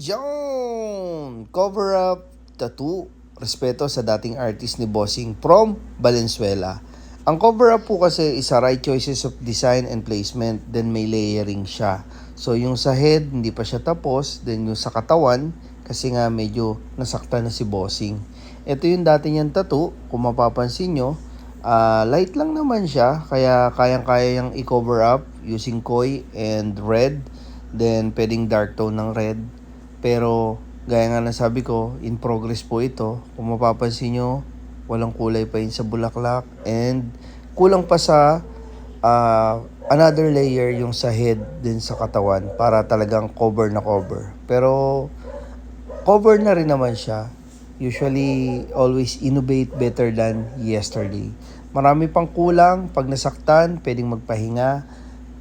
Yon! Cover up tattoo. Respeto sa dating artist ni Bossing from Valenzuela. Ang cover up po kasi is a right choices of design and placement, then may layering siya. So yung sa head, hindi pa siya tapos, then yung sa katawan, kasi nga medyo nasaktan na si Bossing. Ito yung dati niyang tattoo, kung mapapansin nyo, light lang naman siya, kaya kayang-kaya niyang i-cover up using koi and red, then pwedeng dark tone ng red. Pero gaya nga nasabi ko, in progress po ito. Kung mapapansin nyo, walang kulay pa yun sa bulaklak. And kulang pa sa another layer yung sa head din sa katawan para talagang cover na cover. Pero cover na rin naman siya. Usually, always innovate better than yesterday. Marami pang kulang. Pag nasaktan, pwedeng magpahinga.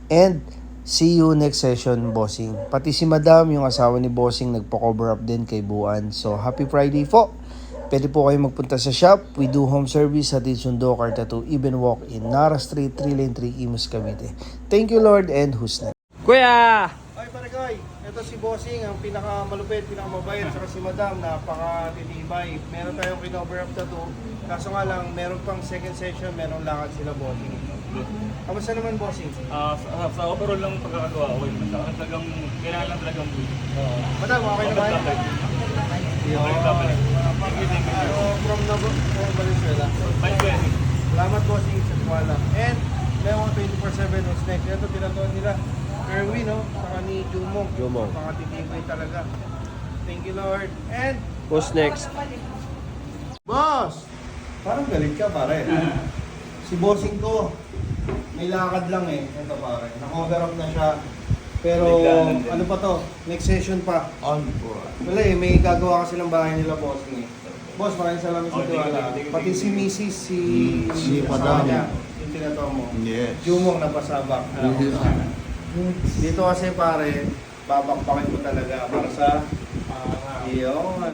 And see you next session, Bossing. Pati si Madam, yung asawa ni Bossing, nagpo-cover up din kay Buan. So, happy Friday po. Pwede po kayo magpunta sa shop. We do home service sa Sundo, Car Tattoo, even walk in Nara Street, 3 Lane 3, Imus, Cavite. Thank you, Lord, and who's next? Kuya! Ay, Paragoy, ito si Bossing, ang pinakamalupit, pinakababayad, saka si Madam, napakatitibay. Meron tayong kinover up tattoo. Kaso nga lang, meron pang second session, meron lakad sila Bossing. Kamusta naman, Bossing? Sa overall lang pagkakagawa, okay naman siya. Talagang, kailangan lang talagang Madam, okay naman? From Valenzuela. Salamat, Bossing, sa tuwala. And, meron 24/7 what's next. Ito, tinatuan nila. Erwin, no? Saka ni Jumong. Napakatitibay talaga. Thank you, Lord. And, Who's next? Boss! Parang galit ka, pare. Si Bossing ko, may lakad lang eh. Ito, pare. Na-cover up na siya. Pero, ano pa to? Next session pa. On board. Wala eh, may gagawa kasi ng bahay nila, Bossing eh. Boss, maraming salamat sa tiwala. Pati si Mrs. si Madam. niya, yung tinatawa mo. Yes. Jumong napasabak. Dito kasi pare, babakbakin ko talaga para sa iyon.